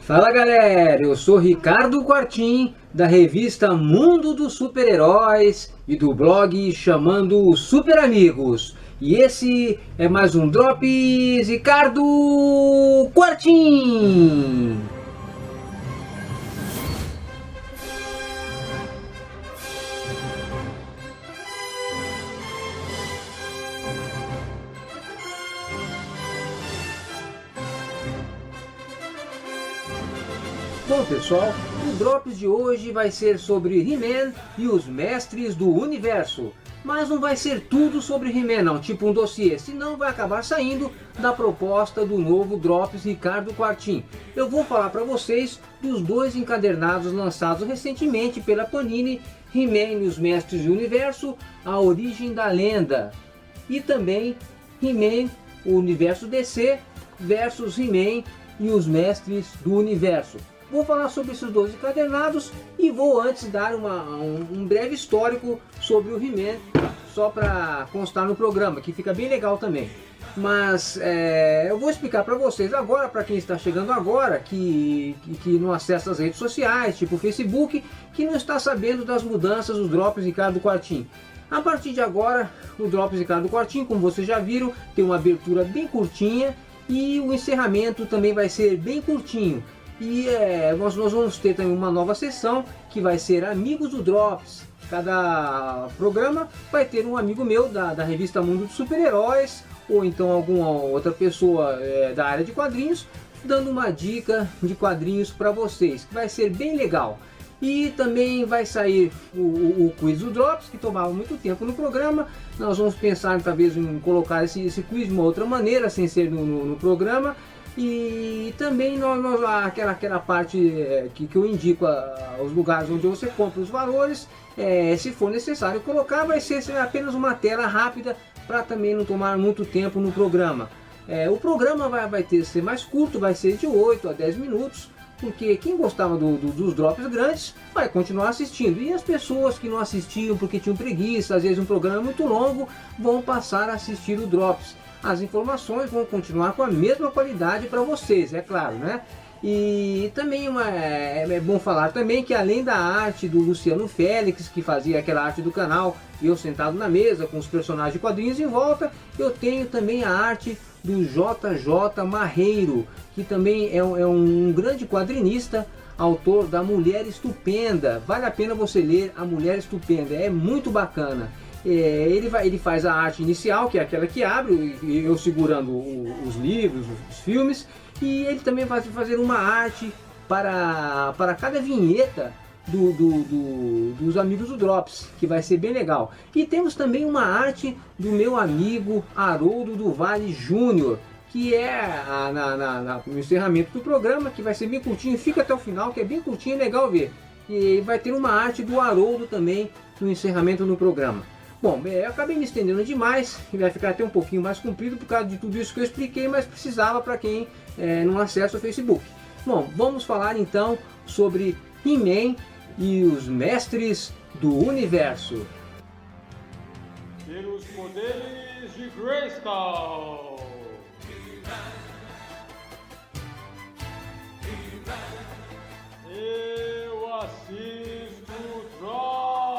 Fala galera, eu sou Ricardo Quartim, da revista Mundo dos Super-Heróis e do blog Chamando Super Amigos. E esse é mais um Drops Ricardo Quartim. Bom pessoal, o Drops de hoje vai ser sobre He-Man e os Mestres do Universo. Mas não vai ser tudo sobre He-Man não, tipo um dossiê, senão vai acabar saindo da proposta do novo Drops Ricardo Quartim. Eu vou falar para vocês dos dois encadernados lançados recentemente pela Panini, He-Man e os Mestres do Universo, A Origem da Lenda. E também He-Man, o Universo DC versus He-Man e os Mestres do Universo. Vou falar sobre esses dois encadernados e vou antes dar um breve histórico sobre o He-Man, só para constar no programa, que fica bem legal também. Mas eu vou explicar para vocês agora, para quem está chegando agora, que não acessa as redes sociais, tipo o Facebook, que não está sabendo das mudanças dos Drops Ricardo Quartim. A partir de agora, o Drops Ricardo Quartim, como vocês já viram, tem uma abertura bem curtinha e o encerramento também vai ser bem curtinho. E nós vamos ter também uma nova sessão que vai ser Amigos do Drops. Cada programa vai ter um amigo meu da revista Mundo dos Super-Heróis, ou então alguma outra pessoa da área de quadrinhos, dando uma dica de quadrinhos para vocês, que vai ser bem legal. E também vai sair o quiz do Drops, que tomava muito tempo no programa. Nós vamos pensar talvez em colocar esse quiz de uma outra maneira, sem ser no programa. E também aquela parte que eu indico os lugares onde você compra os valores, se for necessário colocar, vai ser apenas uma tela rápida para também não tomar muito tempo no programa. O programa vai ser mais curto, vai ser de 8 a 10 minutos, porque quem gostava dos drops grandes vai continuar assistindo. E as pessoas que não assistiam porque tinham preguiça, às vezes um programa muito longo, vão passar a assistir o Drops. As informações vão continuar com a mesma qualidade para vocês, é claro, né? E também é bom falar também que além da arte do Luciano Félix, que fazia aquela arte do canal, eu sentado na mesa com os personagens de quadrinhos em volta, eu tenho também a arte do JJ Marreiro, que também é um grande quadrinista, autor da Mulher Estupenda. Vale a pena você ler A Mulher Estupenda, é muito bacana. Ele faz a arte inicial, que é aquela que abre, eu segurando os livros, os filmes, e ele também vai fazer uma arte para cada vinheta dos Amigos do Drops, que vai ser bem legal. E temos também uma arte do meu amigo Haroldo do Vale Júnior, que é no encerramento do programa, que vai ser bem curtinho, fica até o final, que é bem curtinho e legal ver. E vai ter uma arte do Haroldo também no encerramento do programa. Bom, eu acabei me estendendo demais, e vai ficar até um pouquinho mais comprido por causa de tudo isso que eu expliquei, mas precisava para quem não acessa o Facebook. Bom, vamos falar então sobre He-Man e os Mestres do Universo. Pelos poderes de Grayskull. Eu assisto Drops.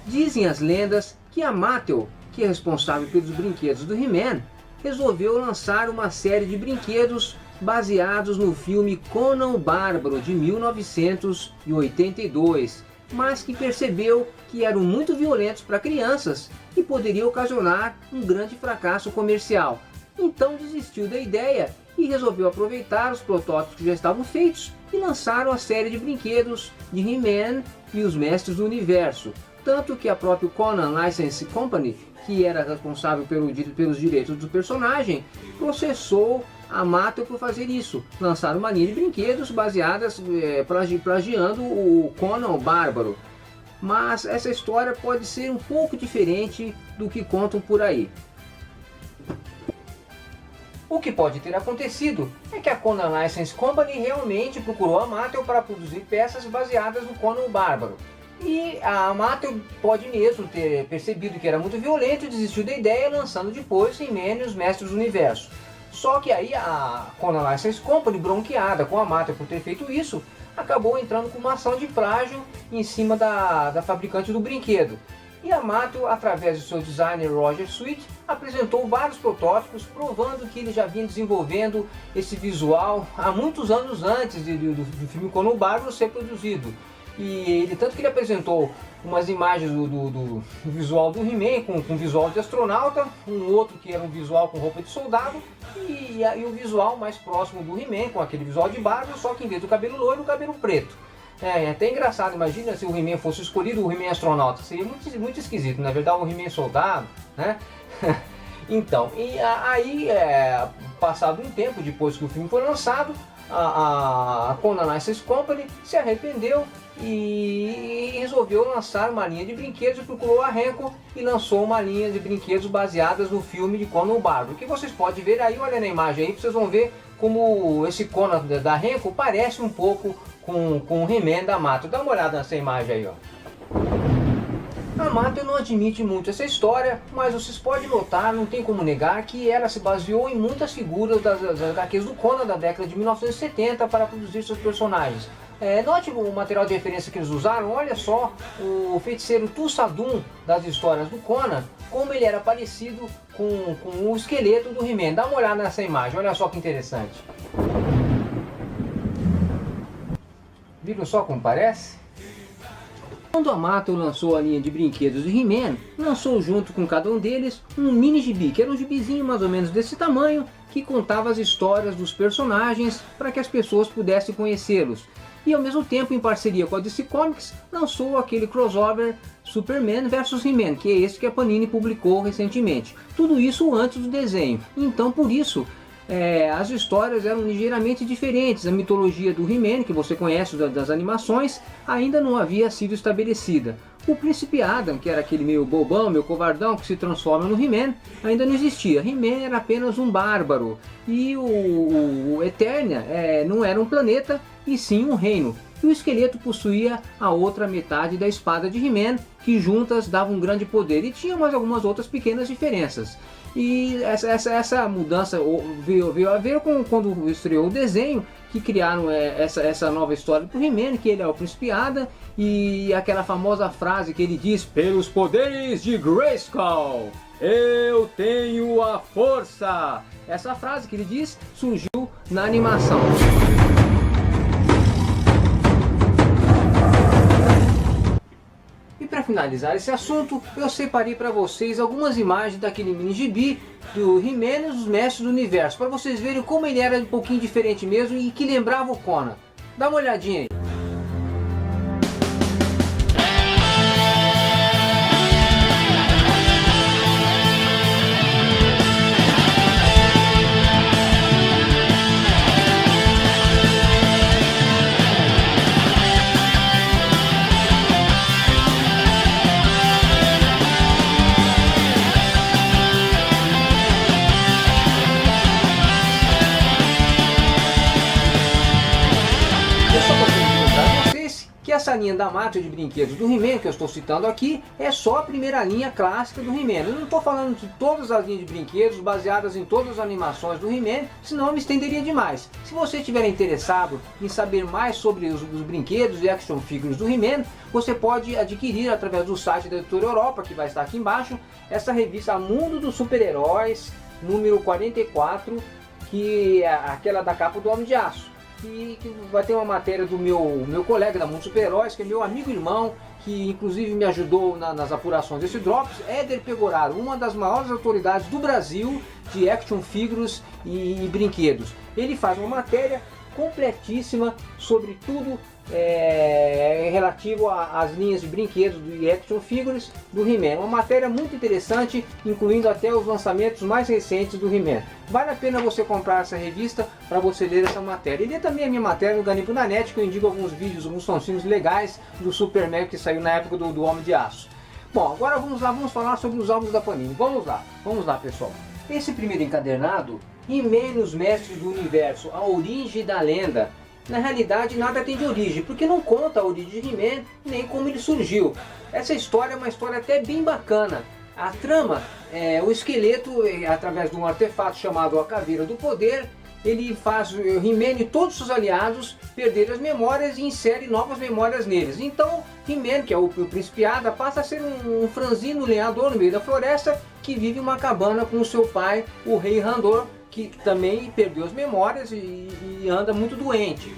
Dizem as lendas que a Mattel, que é responsável pelos brinquedos do He-Man, resolveu lançar uma série de brinquedos baseados no filme Conan o Bárbaro de 1982, mas que percebeu que eram muito violentos para crianças e poderia ocasionar um grande fracasso comercial. Então desistiu da ideia e resolveu aproveitar os protótipos que já estavam feitos e lançaram a série de brinquedos de He-Man e os Mestres do Universo. Tanto que a própria Conan License Company, que era responsável pelos direitos do personagem, processou a Mattel por fazer isso. Lançaram uma linha de brinquedos baseadas, plagiando o Conan o Bárbaro. Mas essa história pode ser um pouco diferente do que contam por aí. O que pode ter acontecido é que a Conan License Company realmente procurou a Mattel para produzir peças baseadas no Conan o Bárbaro. E a Mattel pode mesmo ter percebido que era muito violento e desistiu da ideia, lançando depois He-Man e os Mestres do Universo. Só que aí a Conan License Company, bronqueada com a Mattel por ter feito isso, acabou entrando com uma ação de plágio em cima da fabricante do brinquedo. E a Mattel, através do seu designer Roger Sweet, apresentou vários protótipos, provando que ele já vinha desenvolvendo esse visual há muitos anos antes do filme Conan o Bárbaro ser produzido. E ele, tanto que ele apresentou umas imagens do visual do He-Man com visual de astronauta, um outro que era um visual com roupa de soldado, e o visual mais próximo do He-Man com aquele visual de bárbaro, só que em vez do cabelo loiro, o cabelo preto. É até engraçado, imagina se o He-Man fosse escolhido o He-Man astronauta, seria muito esquisito, na verdade o He-Man soldado, né? Então, e aí, passado um tempo depois que o filme foi lançado, a Conan License Company se arrependeu e resolveu lançar uma linha de brinquedos, e procurou a Renko e lançou uma linha de brinquedos baseadas no filme de Conan o Bárbaro, que vocês podem ver aí, olha na imagem aí, vocês vão ver como esse Conan da Renko parece um pouco com o He-Man da Mattel. Dá uma olhada nessa imagem aí, ó. A Mattel não admite muito essa história, mas vocês podem notar, não tem como negar, que ela se baseou em muitas figuras das HQs do Conan da década de 1970 para produzir seus personagens. Note o material de referência que eles usaram, olha só o feiticeiro Tussadum das histórias do Conan, como ele era parecido com o esqueleto do He-Man. Dá uma olhada nessa imagem, olha só que interessante. Viram só como parece? Quando a Mattel lançou a linha de brinquedos do He-Man, lançou junto com cada um deles um mini gibi, que era um gibizinho mais ou menos desse tamanho, que contava as histórias dos personagens para que as pessoas pudessem conhecê-los. E ao mesmo tempo, em parceria com a DC Comics, lançou aquele crossover Superman vs He-Man, que é esse que a Panini publicou recentemente. Tudo isso antes do desenho. Então, por isso, as histórias eram ligeiramente diferentes. A mitologia do He-Man, que você conhece das animações, ainda não havia sido estabelecida. O Príncipe Adam, que era aquele meio bobão, meio covardão, que se transforma no He-Man, ainda não existia. He-Man era apenas um bárbaro. E o Eternia não era um planeta, e sim um reino. E o esqueleto possuía a outra metade da espada de He-Man, que juntas davam um grande poder. E tinha mais algumas outras pequenas diferenças. E essa mudança veio a ver quando estreou o desenho, que criaram essa nova história para o He-Man, que ele é o Príncipe Adam, e aquela famosa frase que ele diz: "Pelos poderes de Grayskull, eu tenho a força". Essa frase que ele diz surgiu na animação. E para finalizar esse assunto, eu separei para vocês algumas imagens daquele mini gibi do He-Man e os Mestres do Universo, para vocês verem como ele era um pouquinho diferente mesmo e que lembrava o Conan. Dá uma olhadinha aí. Essa linha da Mattel de brinquedos do He-Man que eu estou citando aqui é só a primeira linha clássica do He-Man. Eu não estou falando de todas as linhas de brinquedos baseadas em todas as animações do He-Man, senão eu me estenderia demais. Se você estiver interessado em saber mais sobre os brinquedos e action figures do He-Man, você pode adquirir através do site da Editora Europa, que vai estar aqui embaixo, essa revista Mundo dos Super-Heróis, número 44, que é aquela da capa do Homem de Aço. Que vai ter uma matéria do meu colega da Mundo Super-Heróis, que é meu amigo e irmão, que inclusive me ajudou nas apurações desse Drops, Éder Pegoraro, uma das maiores autoridades do Brasil de action figures e brinquedos. Ele faz uma matéria completíssima sobre tudo relativo às linhas de brinquedos e action figures do He-Man. Uma matéria muito interessante, incluindo até os lançamentos mais recentes do He-Man. Vale a pena você comprar essa revista para você ler essa matéria. E lê também a minha matéria no Garimpo da Net, que eu indico alguns vídeos, alguns sonsinhos legais do Superman que saiu na época do Homem de Aço. Bom, agora vamos lá, vamos falar sobre os álbuns da Panini. Vamos lá pessoal. Esse primeiro encadernado, He-Man e os Mestres do Universo, a origem da lenda. Na realidade nada tem de origem, porque não conta a origem de He-Man, nem como ele surgiu. Essa história é uma história até bem bacana. A trama é o esqueleto, através de um artefato chamado a Caveira do Poder, ele faz o He-Man e todos os aliados perderem as memórias e insere novas memórias neles. Então He-Man, que é o Príncipe Ada, passa a ser um franzino lenhador no meio da floresta que vive em uma cabana com o seu pai, o Rei Randor, que também perdeu as memórias e anda muito doente.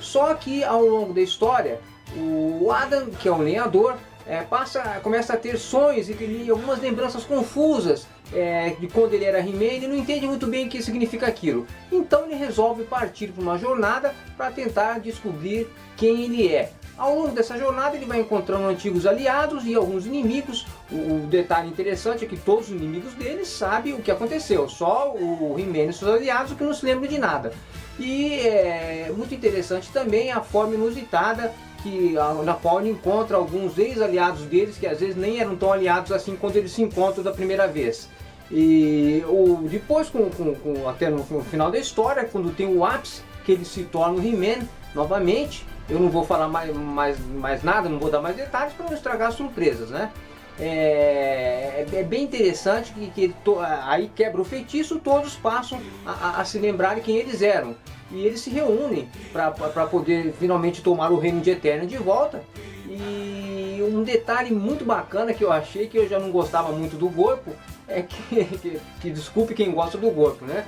Só que ao longo da história, o Adam, que é um lenhador, começa a ter sonhos e algumas lembranças confusas de quando ele era He-Man. Ele não entende muito bem o que significa aquilo. Então ele resolve partir para uma jornada para tentar descobrir quem ele é. Ao longo dessa jornada ele vai encontrando antigos aliados e alguns inimigos. O detalhe interessante é que todos os inimigos dele sabem o que aconteceu, só o He-Man e seus aliados que não se lembram de nada. E é muito interessante também a forma inusitada na qual ele encontra alguns ex-aliados deles, que às vezes nem eram tão aliados assim quando eles se encontram da primeira vez. E depois, até no final da história, quando tem o ápice, que ele se torna o He-Man novamente, eu não vou falar mais nada, não vou dar mais detalhes para não estragar as surpresas, né? É bem interessante que aí quebra o feitiço, todos passam a se lembrarem quem eles eram. E eles se reúnem para poder finalmente tomar o reino de Eternia de volta. E um detalhe muito bacana que eu achei, que eu já não gostava muito do Gorpo, é que desculpe quem gosta do Gorpo, né?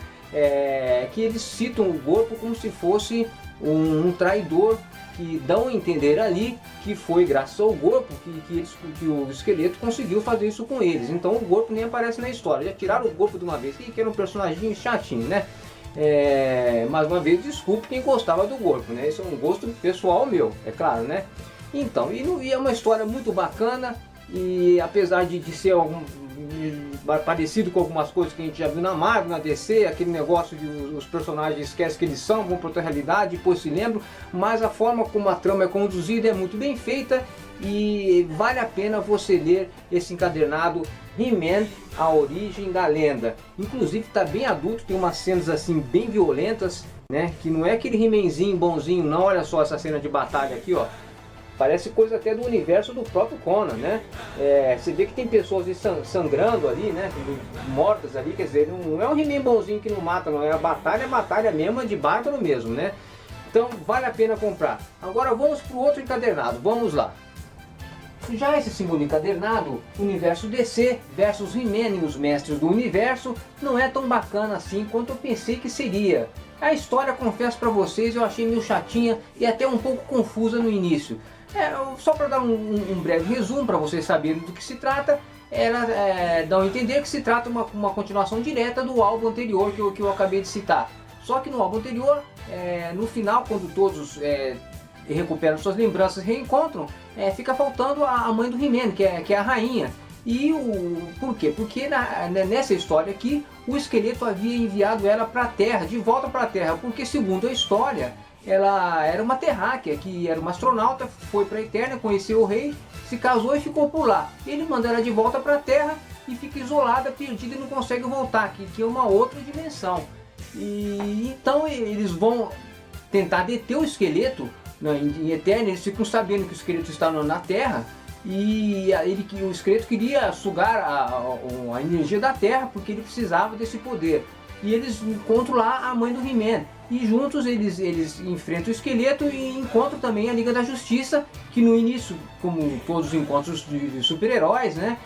Que eles citam o Gorpo como se fosse um traidor, que dão a entender ali que foi graças ao Gorpo que o esqueleto conseguiu fazer isso com eles. Então o Gorpo nem aparece na história, já tiraram o Gorpo de uma vez, que era um personagem chatinho, né? Mais uma vez, desculpe quem gostava do Gorpo, né? Isso é um gosto pessoal meu, é claro, né? Então, e é uma história muito bacana, e apesar de ser parecido com algumas coisas que a gente já viu na Marvel, na DC, aquele negócio de os personagens esquecem que eles são, vão para outra realidade, depois se lembram, mas a forma como a trama é conduzida é muito bem feita e vale a pena você ler esse encadernado He-Man, a origem da lenda. Inclusive está bem adulto, tem umas cenas assim bem violentas, né? Que não é aquele He-Manzinho bonzinho não, olha só essa cena de batalha aqui, ó. Parece coisa até do universo do próprio Conan, né? Você vê que tem pessoas sangrando ali, né? Mortas ali, quer dizer, não é um He-Man bonzinho que não mata, não. É a batalha mesmo, de bárbaro mesmo, né? Então vale a pena comprar. Agora vamos para o outro encadernado, vamos lá. Já esse segundo encadernado, Universo DC versus He-Man e os Mestres do Universo, não é tão bacana assim quanto eu pensei que seria. A história, confesso para vocês, eu achei meio chatinha e até um pouco confusa no início. Só para dar um breve resumo para vocês saberem do que se trata, ela dá a entender que se trata uma continuação direta do álbum anterior que eu acabei de citar. Só que no álbum anterior, no final, quando todos recuperam suas lembranças e reencontram, fica faltando a mãe do He-Man, que é a rainha. E por quê? Porque nessa história aqui, o esqueleto havia enviado ela para a Terra, de volta para a Terra, porque segundo a história, ela era uma terráquea, que era uma astronauta, foi para a Eternia, conheceu o rei, se casou e ficou por lá. Ele manda ela de volta para a Terra e fica isolada, perdida e não consegue voltar, que é uma outra dimensão. E então eles vão tentar deter o esqueleto em Eternia. Eles ficam sabendo que o esqueleto está na Terra e o esqueleto queria sugar a energia da Terra porque ele precisava desse poder. E eles encontram lá a mãe do He-Man e juntos eles enfrentam o esqueleto e encontram também a Liga da Justiça, que no início, como todos os encontros de super-heróis, né,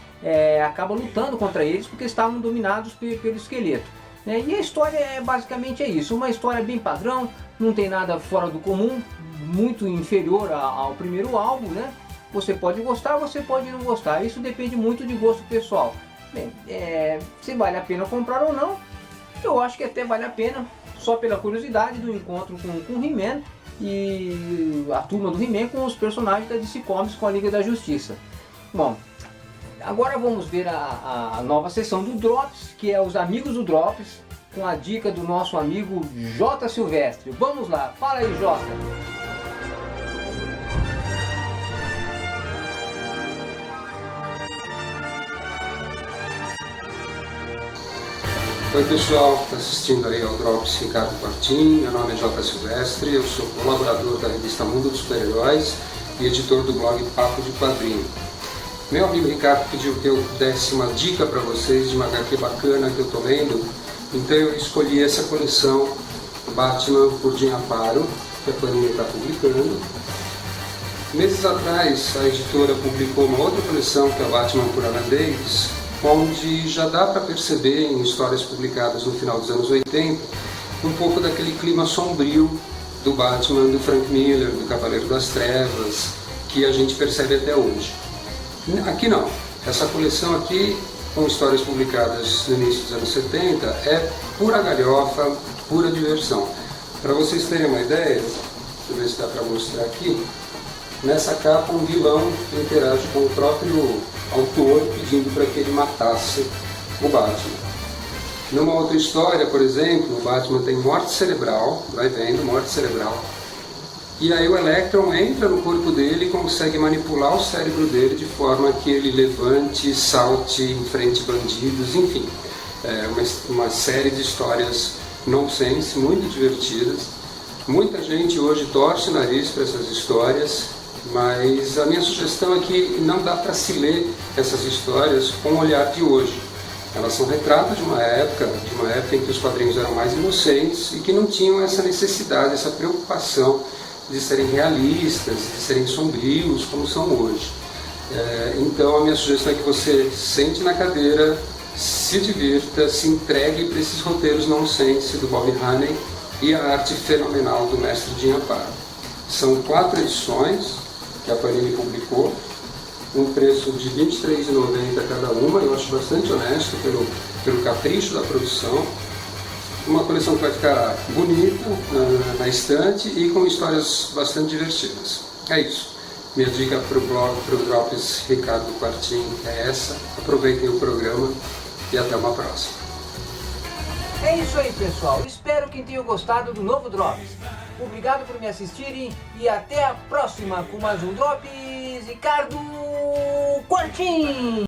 acaba lutando contra eles porque estavam dominados pelo esqueleto. E a história basicamente é isso, uma história bem padrão, não tem nada fora do comum, muito inferior ao primeiro álbum, né? Você pode gostar, você pode não gostar, isso depende muito de gosto pessoal. Bem, se vale a pena comprar ou não, eu acho que até vale a pena, só pela curiosidade do encontro com o He-Man e a turma do He-Man com os personagens da DC Comics com a Liga da Justiça. Bom, agora vamos ver a nova sessão do Drops, que é os amigos do Drops, com a dica do nosso amigo J. Silvestre. Vamos lá, fala aí, Jota. Oi pessoal que está assistindo aí ao Drops Ricardo Quartim, meu nome é J. Silvestre, eu sou colaborador da revista Mundo dos Super-Heróis e editor do blog Papo de Quadrinho. Meu amigo Ricardo pediu que eu desse uma dica para vocês de uma HQ bacana que eu estou lendo, então eu escolhi essa coleção Batman por Jim Aparo, que a Panini está publicando. Meses atrás, a editora publicou uma outra coleção, que é Batman por Alan Davis, onde já dá para perceber em histórias publicadas no final dos anos 80 um pouco daquele clima sombrio do Batman do Frank Miller, do Cavaleiro das Trevas, que a gente percebe até hoje. Aqui não. Essa coleção aqui, com histórias publicadas no início dos anos 70, é pura galhofa, pura diversão. Para vocês terem uma ideia, deixa eu ver se dá para mostrar aqui, nessa capa um vilão interage com o próprio autor pedindo para que ele matasse o Batman. Numa outra história, por exemplo, o Batman tem morte cerebral, vai vendo, morte cerebral, e aí o Electron entra no corpo dele e consegue manipular o cérebro dele de forma que ele levante, salte, enfrente bandidos, enfim. É uma série de histórias nonsense, muito divertidas. Muita gente hoje torce o nariz para essas histórias, mas a minha sugestão é que não dá para se ler essas histórias com o olhar de hoje. Elas são retratos de uma época em que os quadrinhos eram mais inocentes e que não tinham essa necessidade, essa preocupação de serem realistas, de serem sombrios, como são hoje. Então a minha sugestão é que você sente na cadeira, se divirta, se entregue para esses roteiros nonsense do Bob Haney e a arte fenomenal do mestre Jim Aparo. São 4 edições que a Panini publicou, um preço de R$ 23,90 cada uma, eu acho bastante honesto pelo capricho da produção. Uma coleção que vai ficar bonita na estante e com histórias bastante divertidas. É isso. Minha dica para o Drops Ricardo Quartim é essa. Aproveitem o programa e até uma próxima. É isso aí, pessoal. Espero que tenham gostado do novo Drops. Obrigado por me assistirem e até a próxima com mais um Drops Ricardo Quartim.